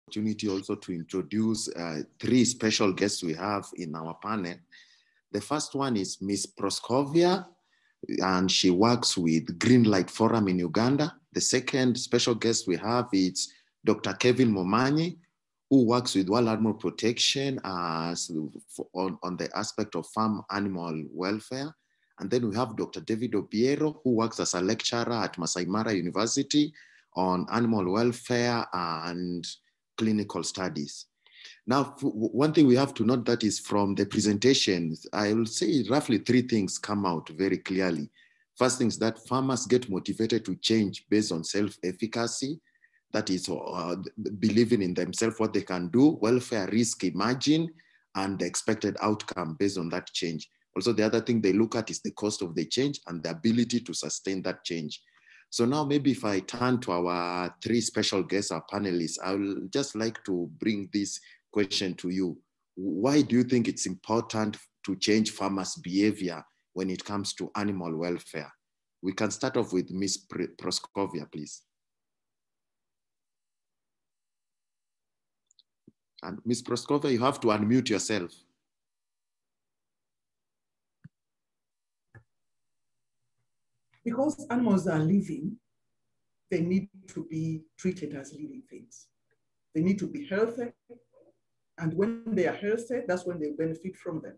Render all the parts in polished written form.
opportunity also to introduce three special guests we have in our panel. The first one is Miss Proscovia, and she works with Green Light Forum in Uganda. The second special guest we have is Dr. Kelvin Momanyi, who works with Wild Animal Protection on the aspect of farm animal welfare. And then we have Dr. David Obiero, who works as a lecturer at Maasai Mara University on animal welfare and clinical studies. Now, one thing we have to note that is from the presentations, I will say roughly three things come out very clearly. First thing is that farmers get motivated to change based on self-efficacy, that is believing in themselves, what they can do, welfare risk imagine, and the expected outcome based on that change. Also, the other thing they look at is the cost of the change and the ability to sustain that change. So now maybe if I turn to our three special guests, our panelists, I would just like to bring this question to you. Why do you think it's important to change farmers' behavior when it comes to animal welfare? We can start off with Ms. Proscovia, please. And Ms. Proscovia, you have to unmute yourself. Because animals are living, they need to be treated as living things. They need to be healthy. And when they are healthy, that's when they benefit from them.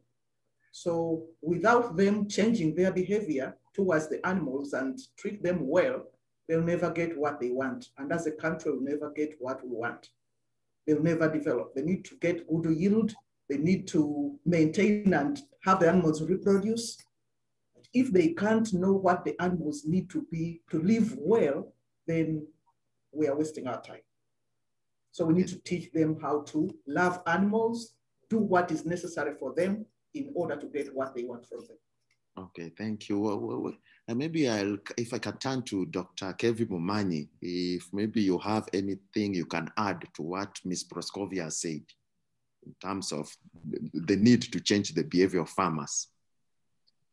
So without them changing their behavior towards the animals and treat them well, they'll never get what they want. And as a country, we'll never get what we want. They'll never develop. They need to get good yield. They need to maintain and have the animals reproduce. If they can't know what the animals need to be to live well, then we are wasting our time. So we need to teach them how to love animals, do what is necessary for them in order to get what they want from them. Okay, thank you. Maybe if I can turn to Dr. Kelvin Momanyi, if maybe you have anything you can add to what Ms. Proscovia said in terms of the need to change the behavior of farmers.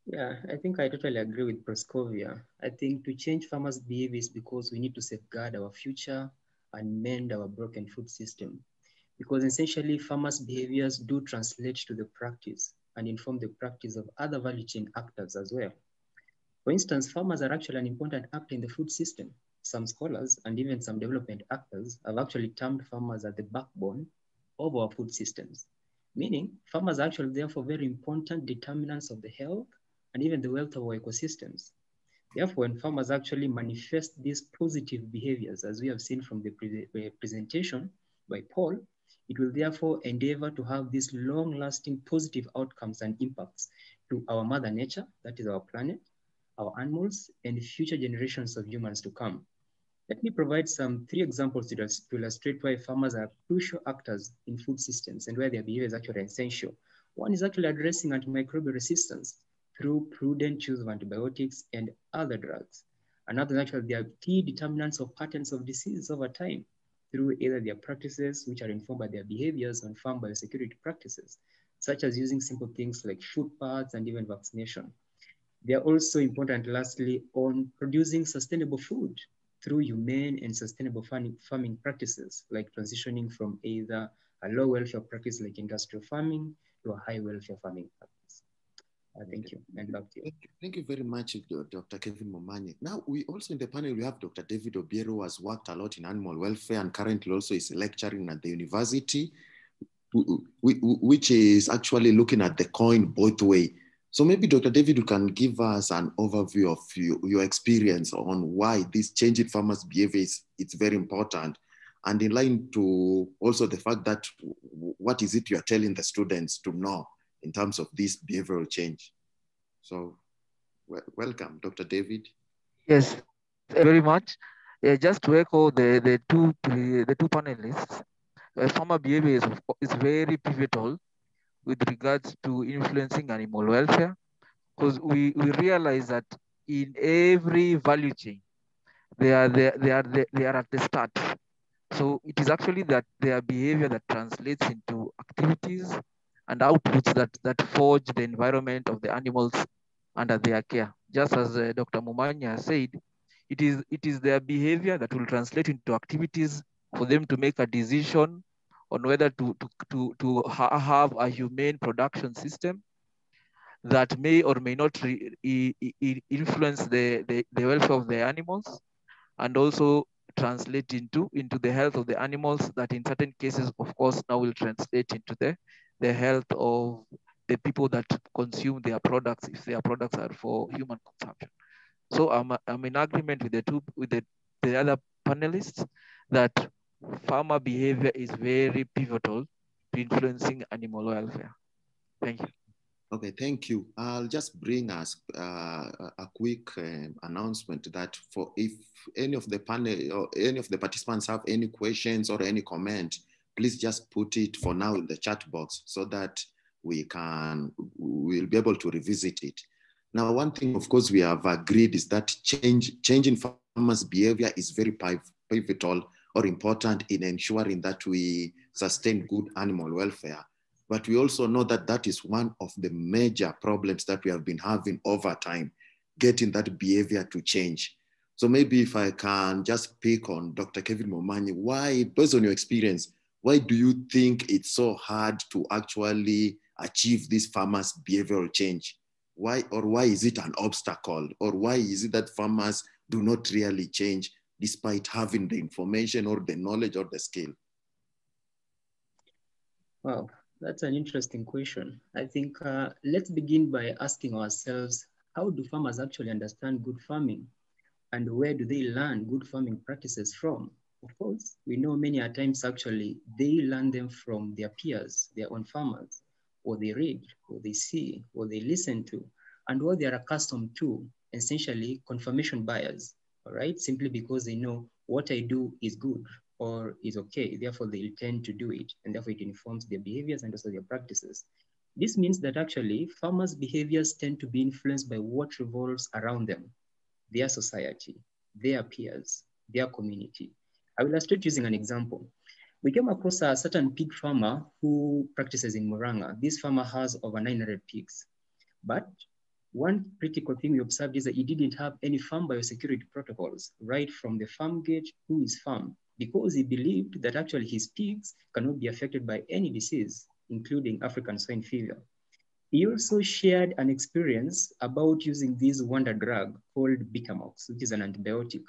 Yeah, I think I totally agree with Proscovia. I think to change farmers' behaviors because we need to safeguard our future and mend our broken food system. Because essentially farmers' behaviors do translate to the practice and inform the practice of other value chain actors as well. For instance, farmers are actually an important actor in the food system. Some scholars and even some development actors have actually termed farmers as the backbone of our food systems, meaning farmers are actually therefore very important determinants of the health and even the wealth of our ecosystems. Therefore, when farmers actually manifest these positive behaviors, as we have seen from the presentation by Paul, it will therefore endeavor to have these long-lasting positive outcomes and impacts to our mother nature, that is our planet, our animals, and future generations of humans to come. Let me provide three examples to illustrate why farmers are crucial actors in food systems and why their behavior is actually essential. One is actually addressing antimicrobial resistance through prudent use of antibiotics and other drugs. Another is actually their key determinants of patterns of disease over time through either their practices, which are informed by their behaviors on farm biosecurity practices, such as using simple things like food pads and even vaccination. They are also important, lastly, on producing sustainable food through humane and sustainable farming practices, like transitioning from either a low welfare practice like industrial farming to a high welfare farming practice. Thank you, and back to you. Thank you very much, Dr. Kelvin Momanyi. Now, we also in the panel, we have Dr. David Obiero, who has worked a lot in animal welfare and currently also is lecturing at the university, which is actually looking at the coin both ways. So maybe Dr. David, you can give us an overview of your experience on why this change in farmers' behavior it's very important, and in line to also the fact that what is it you are telling the students to know in terms of this behavioral change. So welcome, Dr. David. Yes, very much. Just to echo the two panelists, farmer behavior is very pivotal with regards to influencing animal welfare, because we realize that in every value chain, they are at the start. So it is actually that their behavior that translates into activities and outputs that forge the environment of the animals under their care. Just as Dr. Momanyi said, it is their behavior that will translate into activities for them to make a decision on whether to have a humane production system that may or may not influence the welfare of the animals, and also translate into the health of the animals that in certain cases, of course, now will translate into the health of the people that consume their products, if their products are for human consumption. So I'm in agreement with the other panelists that farmer behavior is very pivotal to influencing animal welfare. Thank you. Okay, thank you. I'll just bring us a quick announcement that for if any of the panel or any of the participants have any questions or any comment, please just put it for now in the chat box so that we'll be able to revisit it. Now, one thing, of course, we have agreed is that changing farmers' behavior is very pivotal or important in ensuring that we sustain good animal welfare. But we also know that that is one of the major problems that we have been having over time, getting that behavior to change. So maybe if I can just pick on Dr. Kelvin Momanyi, why, based on your experience, why do you think it's so hard to actually achieve this farmers' behavioral change? Why is it an obstacle? Or why is it that farmers do not really change despite having the information or the knowledge or the skill? Wow. That's an interesting question. I think let's begin by asking ourselves, how do farmers actually understand good farming? And where do they learn good farming practices from? Of course, we know many a times actually they learn them from their peers, their own farmers, or they read, or they see, or they listen to, and what they are accustomed to, essentially confirmation bias, all right? Simply because they know what I do is good or is okay, therefore they tend to do it, and therefore it informs their behaviors and also their practices. This means that actually farmers' behaviors tend to be influenced by what revolves around them, their society, their peers, their community. I will illustrate using an example. We came across a certain pig farmer who practices in Muranga. This farmer has over 900 pigs, but one critical thing we observed is that he didn't have any farm biosecurity protocols right from the farm gate to his farm, because he believed that actually his pigs cannot be affected by any disease, including African swine fever. He also shared an experience about using this wonder drug called Betamox, which is an antibiotic,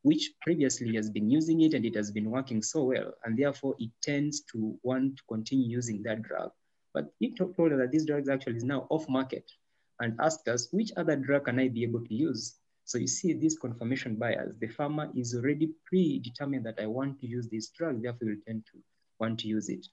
which previously he has been using it and it has been working so well, and therefore it tends to want to continue using that drug. But he told us that this drug actually is now off market and asked us, which other drug can I be able to use? So you see this confirmation bias. The farmer is already predetermined that I want to use this drug, therefore will tend to want to use it.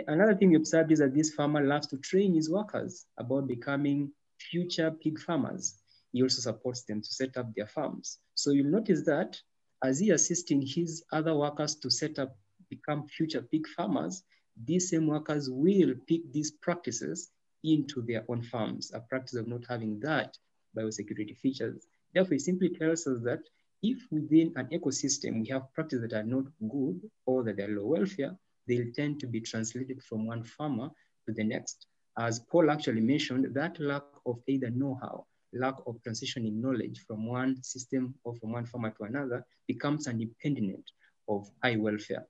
Another thing we observed is that this farmer loves to train his workers about becoming future pig farmers. He also supports them to set up their farms. So you'll notice that as he assisting his other workers to become future pig farmers, these same workers will pick these practices into their own farms, a practice of not having that biosecurity features. Therefore, it simply tells us that if within an ecosystem we have practices that are not good or that are low welfare, they'll tend to be translated from one farmer to the next. As Paul actually mentioned, that lack of either know-how, lack of transitioning knowledge from one system or from one farmer to another becomes an impediment of high welfare.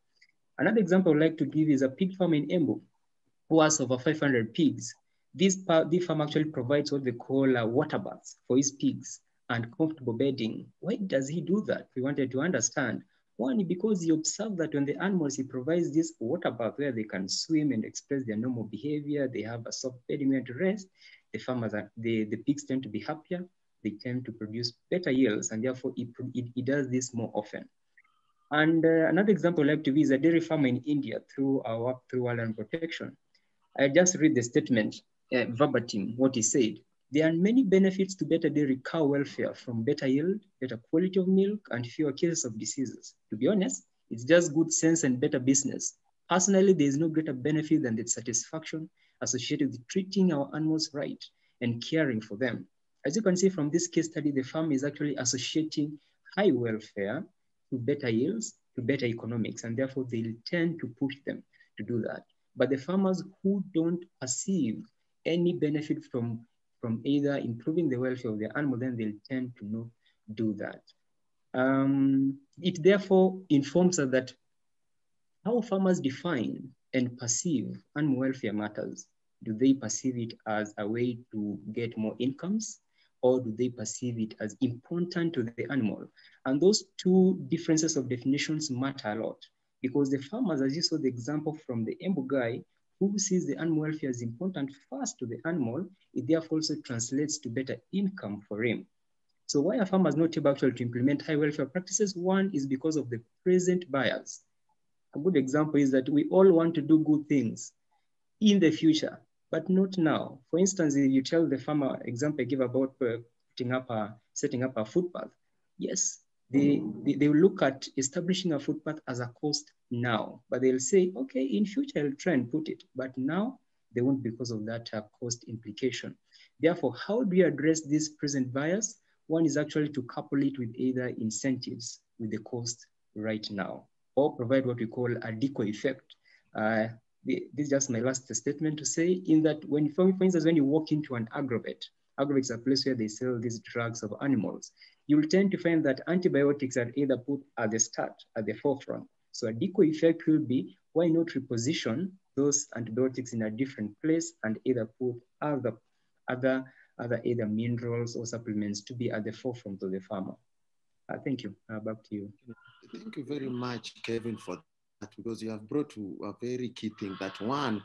Another example I'd like to give is a pig farmer in Embu who has over 500 pigs. This farm actually provides what they call water baths for his pigs and comfortable bedding. Why does he do that? We wanted to understand. One, because he observed that when the animals, he provides this water bath where they can swim and express their normal behavior, they have a soft bedding where to rest, the pigs tend to be happier, they tend to produce better yields, and therefore he does this more often. And another example I'd like to give is a dairy farmer in India through our work through wildlife protection. I just read the statement verbatim, what he said. There are many benefits to better dairy cow welfare, from better yield, better quality of milk, and fewer cases of diseases. To be honest, it's just good sense and better business. Personally, there is no greater benefit than the satisfaction associated with treating our animals right and caring for them. As you can see from this case study, the farm is actually associating high welfare to better yields, to better economics, and therefore they'll tend to push them to do that. But the farmers who don't perceive any benefit from either improving the welfare of their animal, then they'll tend to not do that. It therefore informs us that how farmers define and perceive animal welfare matters. Do they perceive it as a way to get more incomes, or do they perceive it as important to the animal? And those two differences of definitions matter a lot, because the farmers, as you saw the example from the Embu guy, who sees the animal welfare as important first to the animal, it therefore also translates to better income for him. So why are farmers not able actually to implement high welfare practices? One is because of the present bias. A good example is that we all want to do good things in the future, but not now. For instance, if you tell the farmer, example I give about setting up a footpath, yes, they will look at establishing a footpath as a cost now, but they'll say, okay, in future I'll try and put it, but now they won't because of that cost implication. Therefore, how do you address this present bias? One is actually to couple it with either incentives with the cost right now, or provide what we call a decoy effect. This is just my last statement to say, in that when, for instance, when you walk into an agrovet is a place where they sell these drugs of animals, you'll tend to find that antibiotics are either put at the start, at the forefront. So a decoy effect will be, why not reposition those antibiotics in a different place and either put other either minerals or supplements to be at the forefront of the farmer. Thank you. Back to you. Thank you very much, Kevin, for that, because you have brought to a very key thing that one,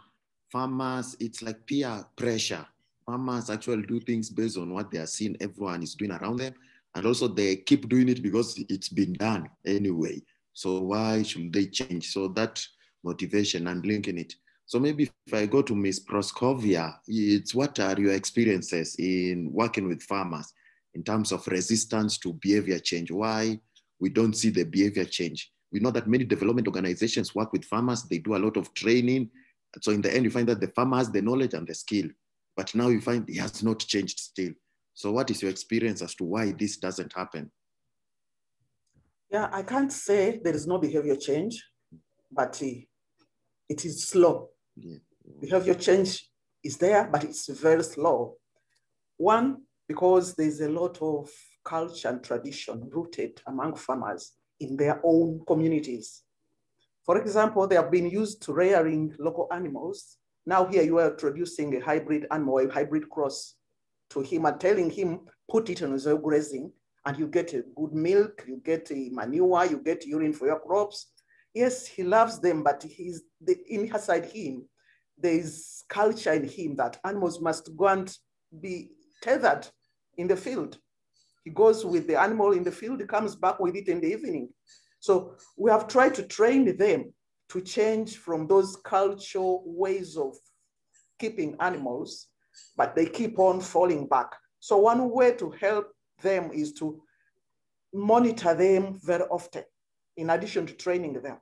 farmers, it's like peer pressure. Farmers actually do things based on what they are seeing everyone is doing around them. And also they keep doing it because it's been done anyway. So why should they change? So that motivation and linking it. So maybe if I go to Ms. Proscovia, it's what are your experiences in working with farmers in terms of resistance to behavior change? Why we don't see the behavior change? We know that many development organizations work with farmers. They do a lot of training. So in the end, you find that the farmer has the knowledge and the skill, but now you find he has not changed still. So what is your experience as to why this doesn't happen? Yeah, I can't say there is no behavior change, but it is slow. Yeah. Behavior change is there, but it's very slow. One, because there's a lot of culture and tradition rooted among farmers in their own communities. For example, they have been used to rearing local animals. Now here you are introducing a hybrid animal, a hybrid cross to him and telling him, put it on zero grazing and you get a good milk, you get a manure, you get urine for your crops. Yes, he loves them, but inside him, there is culture in him that animals must go and be tethered in the field. He goes with the animal in the field, he comes back with it in the evening. So we have tried to train them to change from those cultural ways of keeping animals, but they keep on falling back. So one way to help them is to monitor them very often, in addition to training them.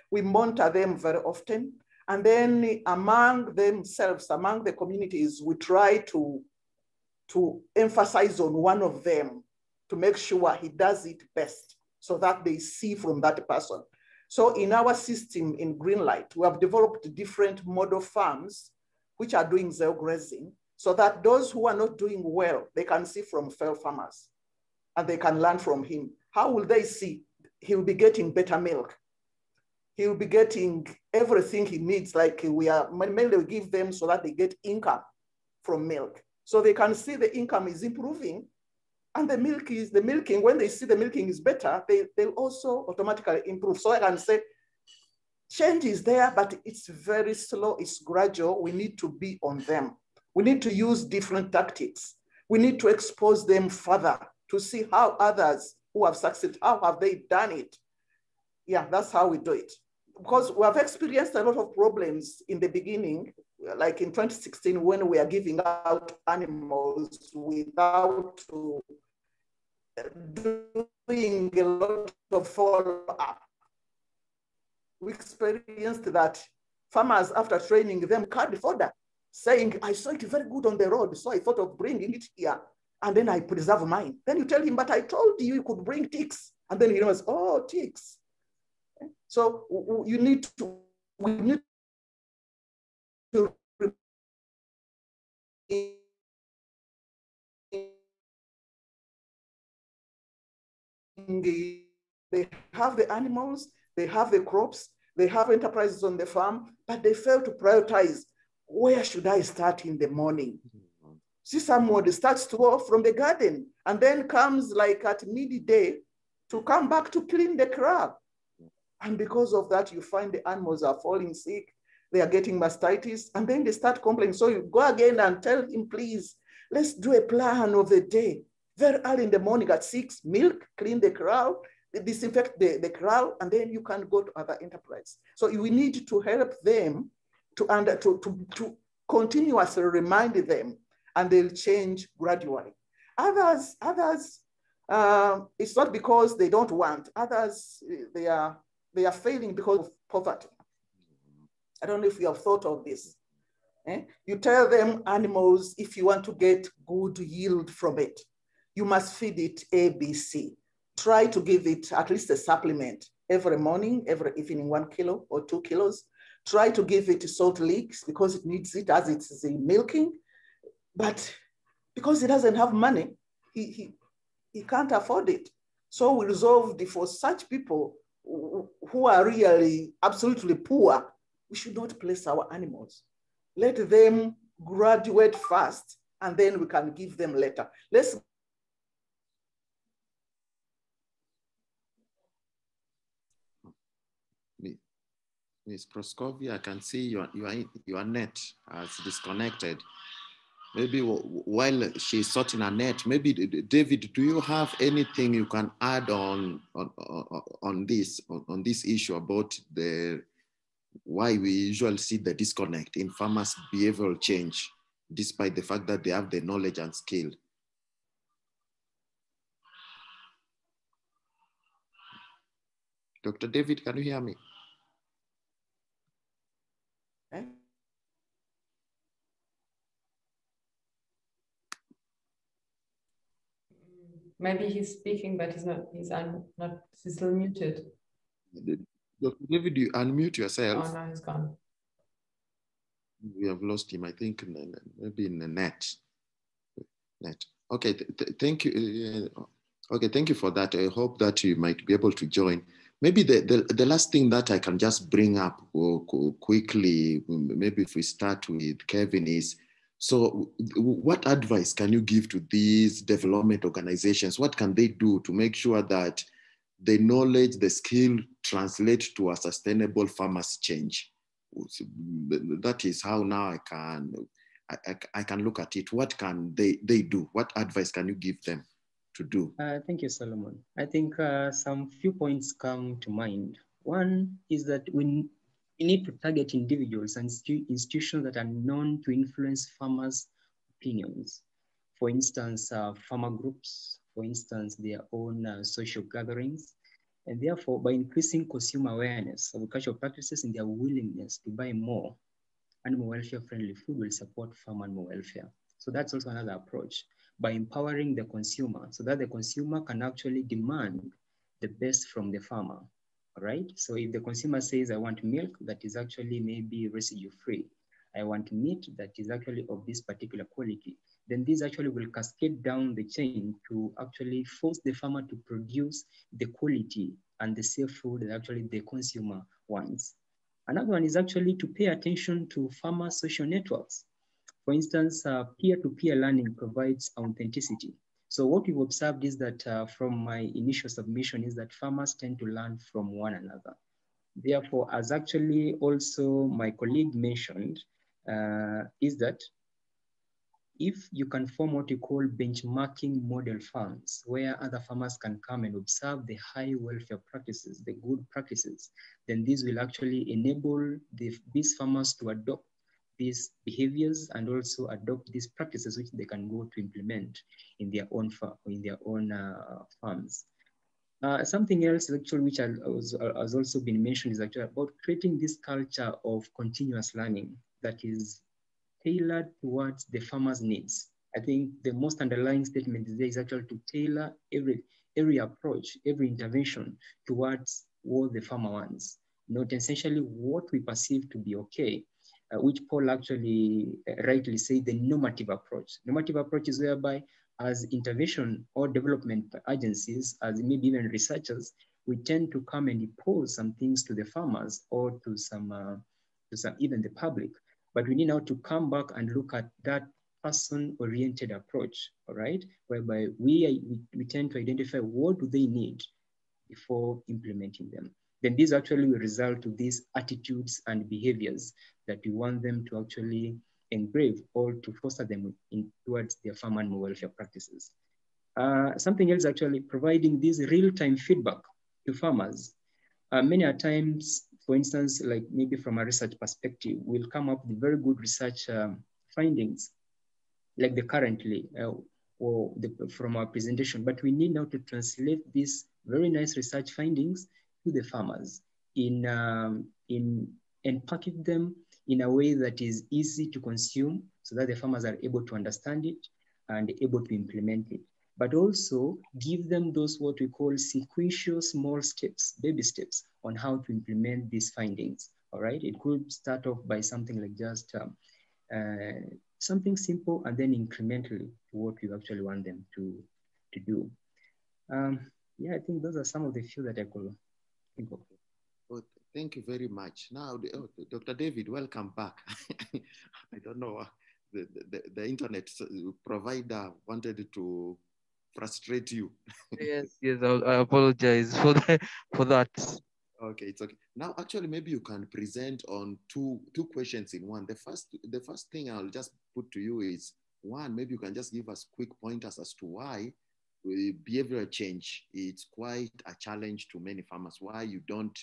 We monitor them very often, and then among themselves, among the communities, we try to emphasize on one of them to make sure he does it best so that they see from that person. So in our system in Greenlight, we have developed different model farms which are doing zero grazing so that those who are not doing well, they can see from failed farmers and they can learn from him. How will they see? He will be getting better milk. He will be getting everything he needs, like we mainly give them so that they get income from milk. So they can see the income is improving and the milking, when they see the milking is better, they'll also automatically improve. So I can say change is there, but it's very slow, it's gradual. We need to be on them. We need to use different tactics. We need to expose them further to see how others who have succeeded, how have they done it? Yeah, that's how we do it. Because we have experienced a lot of problems in the beginning, like in 2016, when we are giving out animals without doing a lot of follow-up. We experienced that farmers, after training them, carried fodder, saying, I saw it very good on the road, so I thought of bringing it here, and then I preserve mine. Then you tell him, but I told you you could bring ticks. And then he knows, oh, ticks. So we need to they have the animals, they have the crops, They have enterprises on the farm, but they fail to prioritize, where should I start in the morning? See, someone starts to go from the garden and then comes like at midday to come back to clean the crop. And because of that, you find the animals are falling sick, they are getting mastitis, and then they start complaining. So you go again and tell him, please, let's do a plan of the day. Very early in the morning at 6, milk, clean the corral, disinfect the corral, and then you can go to other enterprise. So we need to help them to continuously remind them, and they'll change gradually. Others, it's not because they don't want. Others, they are failing because of poverty. I don't know if you have thought of this. You tell them animals, if you want to get good yield from it, you must feed it ABC. Try to give it at least a supplement every morning, every evening, 1 kilo or 2 kilos. Try to give it salt licks because it needs it as it's milking. But because he doesn't have money, he can't afford it. So we resolved for such people who are really absolutely poor, we should not place our animals. Let them graduate first, and then we can give them later. Let's Miss Proscovia, I can see your net has disconnected. Maybe while she's sorting her net, maybe David, do you have anything you can add on this issue about why we usually see the disconnect in farmers' behavioral change, despite the fact that they have the knowledge and skill? Dr. David, can you hear me? Maybe he's speaking, but he's still muted. Dr. David, you unmute yourself. Oh, no, he's gone. We have lost him, I think, maybe in the net. Okay, thank you. Okay, thank you for that. I hope that you might be able to join. Maybe the last thing that I can just bring up quickly, maybe if we start with Kelvin, is, so what advice can you give to these development organizations? What can they do to make sure that the knowledge, the skill translate to a sustainable farmers change? That is how now I can look at it. What can they do? What advice can you give them to do? Thank you, Solomon. I think some few points come to mind. One is that we need to target individuals and institutions that are known to influence farmers' opinions. For instance, farmer groups, for instance, their own social gatherings. And therefore, by increasing consumer awareness of agricultural practices and their willingness to buy more animal welfare-friendly food will support farm animal welfare. So that's also another approach, by empowering the consumer so that the consumer can actually demand the best from the farmer, all right? So if the consumer says, I want milk that is actually maybe residue-free, I want meat that is actually of this particular quality, then this actually will cascade down the chain to actually force the farmer to produce the quality and the safe food that actually the consumer wants. Another one is actually to pay attention to farmer social networks. For instance, peer-to-peer learning provides authenticity. So what we've observed is that from my initial submission is that farmers tend to learn from one another. Therefore, as actually also my colleague mentioned, is that if you can form what you call benchmarking model farms, where other farmers can come and observe the high welfare practices, the good practices, then this will actually enable these farmers to adopt these behaviors and also adopt these practices which they can go to implement in their own farms. Something else actually which has also been mentioned is actually about creating this culture of continuous learning that is tailored towards the farmer's needs. I think the most underlying statement there is actually to tailor every approach, every intervention towards what the farmer wants, not essentially what we perceive to be okay, which Paul actually rightly said, the normative approach. Normative approach is whereby as intervention or development agencies, as maybe even researchers, we tend to come and impose some things to the farmers or to some even the public. But we need now to come back and look at that person-oriented approach, all right? Whereby we tend to identify what do they need before implementing them. Then these actually will result to these attitudes and behaviors that we want them to actually engrave or to foster them towards their farm animal welfare practices. Something else actually providing this real-time feedback to farmers. Many a times, for instance, like maybe from a research perspective, we'll come up with very good research findings, like the currently from our presentation, but we need now to translate these very nice research findings to the farmers and package them in a way that is easy to consume so that the farmers are able to understand it and able to implement it. But also give them those what we call sequential small steps, baby steps on how to implement these findings, all right? It could start off by something like just something simple and then incrementally to what we actually want them to do. Yeah, I think those are some of the few that I could think of. Oh, thank you very much. Now, Dr. David, welcome back. I don't know, the internet provider wanted to frustrate you. Yes, I apologize for that. Okay, it's okay. Now, actually, maybe you can present on two questions in one. The first thing I'll just put to you is, one, maybe you can just give us quick pointers as to why behavioral change is quite a challenge to many farmers, why you don't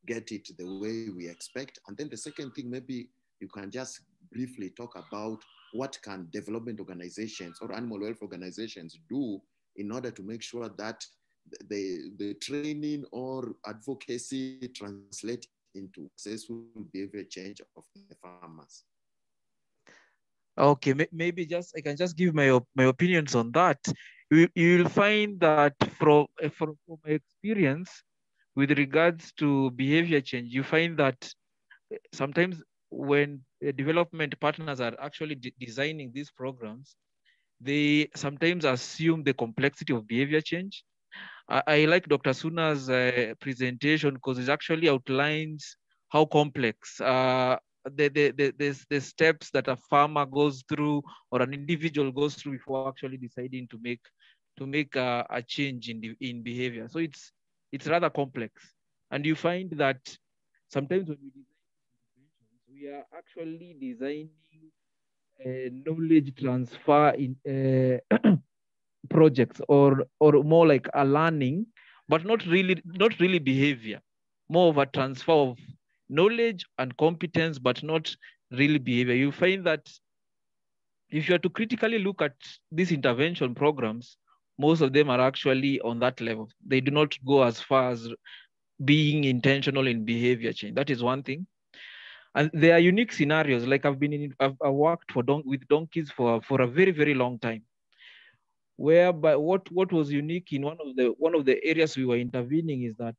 get it the way we expect. And then the second thing, maybe you can just briefly talk about what can development organizations or animal welfare organizations do in order to make sure that the training or advocacy translate into successful behavior change of the farmers. Okay, maybe I can just give my opinions on that. You'll find that from my experience with regards to behavior change, you find that sometimes when development partners are actually designing these programs, they sometimes assume the complexity of behavior change. I like Dr. Suna's presentation because it actually outlines how complex the steps that a farmer goes through or an individual goes through before actually deciding to make a change in behavior. So it's rather complex, and you find that sometimes when we design interventions, we are actually designing knowledge transfer in projects or more like a learning, but not really behavior, more of a transfer of knowledge and competence, but not really behavior. You find that if you are to critically look at these intervention programs, most of them are actually on that level. They do not go as far as being intentional in behavior change. That is one thing. And there are unique scenarios. Like I've worked with donkeys for a very, very long time. Whereby what was unique in one of the areas we were intervening is that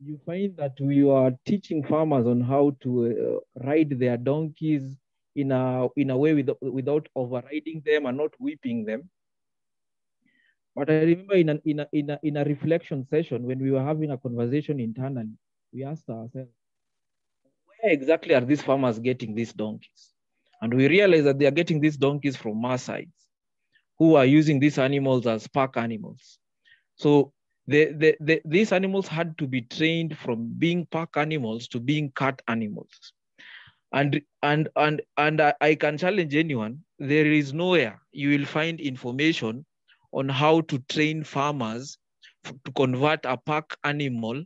you find that we are teaching farmers on how to ride their donkeys in a way without overriding them and not whipping them. But I remember in a reflection session when we were having a conversation internally, we asked ourselves, where exactly are these farmers getting these donkeys? And we realized that they are getting these donkeys from Maasai, who are using these animals as pack animals. So these animals had to be trained from being pack animals to being cart animals. And I can challenge anyone, there is nowhere you will find information on how to train farmers to convert a pack animal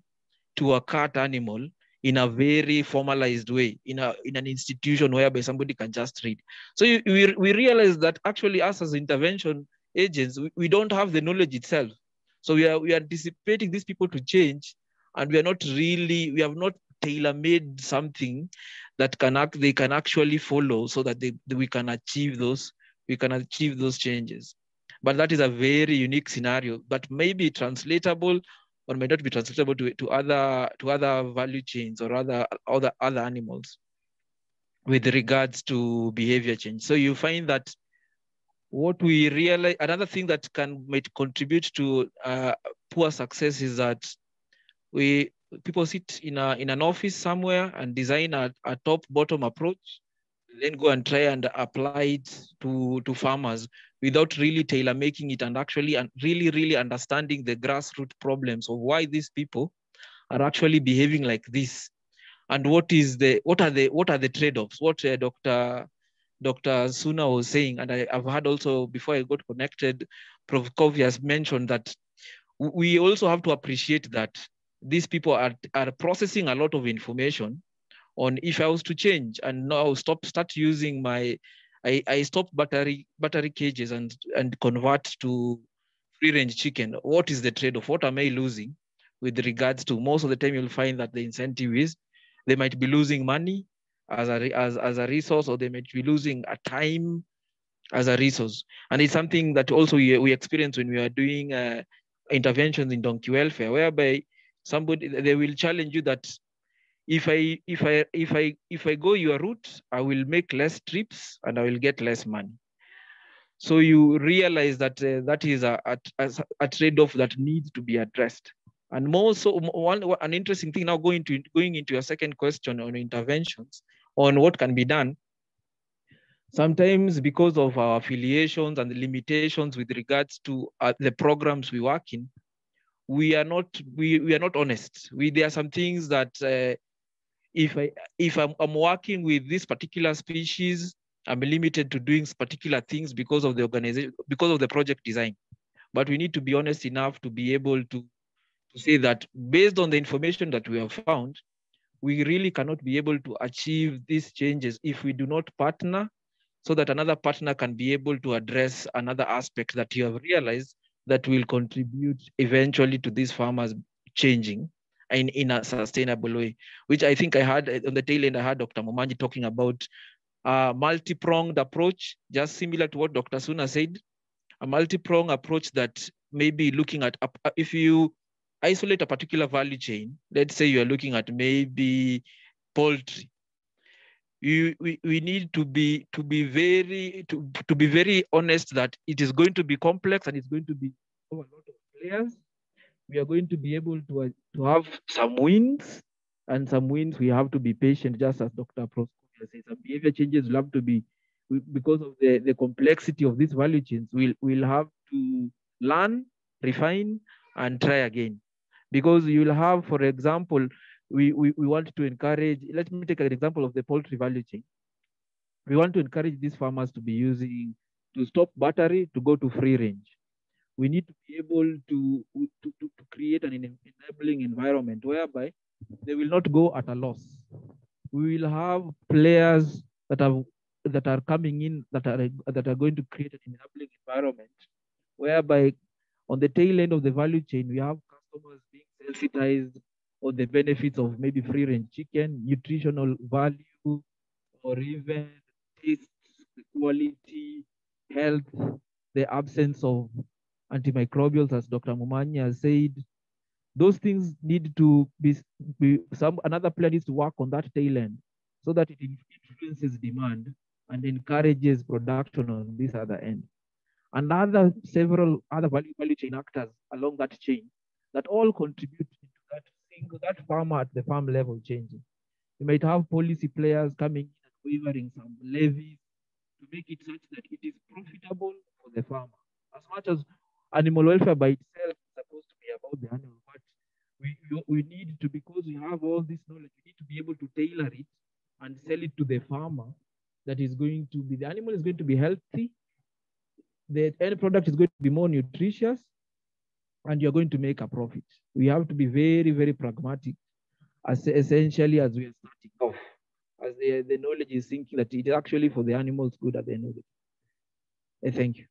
to a cart animal in a very formalized way, in an institution whereby somebody can just read. So we realize that actually us as intervention agents, we don't have the knowledge itself. So we are anticipating these people to change, and we have not tailor-made something that they can actually follow so that we can achieve those changes. But that is a very unique scenario that may be translatable or may not be translatable to other value chains or other animals with regards to behavior change. So you find that what we realize, another thing that might contribute to poor success is that People sit in an office somewhere and design a top-bottom approach, then go and try and apply it to farmers without really tailor-making it and actually really understanding the grassroots problems of why these people are actually behaving like this, and what are the trade-offs. What Dr. Suna was saying, and I've heard also before I got connected, Proscovia has mentioned that we also have to appreciate that these people are processing a lot of information on if I was to change and now start using I stop battery cages and convert to free range chicken. What is the trade-off? What am I losing with regards to? Most of the time you'll find that the incentive is they might be losing money as a resource, or they might be losing a time as a resource. And it's something that also we experience when we are doing interventions in donkey welfare, whereby they will challenge you that if I go your route, I will make less trips and I will get less money. So you realize that that is a trade-off that needs to be addressed. And more so, an interesting thing now going into your second question on interventions, on what can be done. Sometimes because of our affiliations and the limitations with regards to the programs we work in, we are not honest. There are some things that if I'm working with this particular species, I'm limited to doing particular things because of the organization, because of the project design. But we need to be honest enough to be able to say that based on the information that we have found, we really cannot be able to achieve these changes if we do not partner, so that another partner can be able to address another aspect that you have realized that will contribute eventually to these farmers changing in a sustainable way, which I think I had on the tail end. I heard Dr. Momanyi talking about a multi-pronged approach, just similar to what Dr. Suna said, a multi-pronged approach that maybe looking at, if you isolate a particular value chain, let's say you're looking at maybe poultry, we need to be very honest that it is going to be complex and it's going to be a lot of players. We are going to be able to have some wins, and some wins we have to be patient, just as Dr. Proscovia says. Some behavior changes will have to be, because of the complexity of these value chains, we'll have to learn, refine, and try again. Because you'll have, for example, we want to encourage, let me take an example of the poultry value chain. We want to encourage these farmers to stop battery, to go to free range. We need to be able to create an enabling environment whereby they will not go at a loss. We will have players that are coming in that are going to create an enabling environment whereby on the tail end of the value chain, we have customers being sensitized on the benefits of maybe free range chicken, nutritional value, or even taste, quality, health, the absence of antimicrobials, as Dr. Momanyi has said. Those things need to be another player needs to work on that tail end so that it influences demand and encourages production on this other end. And several other value chain actors along that chain that all contribute to that farmer at the farm level changing. You might have policy players coming in and waiving some levies to make it such that it is profitable for the farmer. As much as animal welfare by itself is supposed to be about the animal, but we need to, because we have all this knowledge, we need to be able to tailor it and sell it to the farmer. That is going to be, the animal is going to be healthy, the end product is going to be more nutritious, and you're going to make a profit. We have to be very, very pragmatic, essentially, as we are starting off, as the knowledge is thinking that it is actually for the animals good at the end of it. Thank you.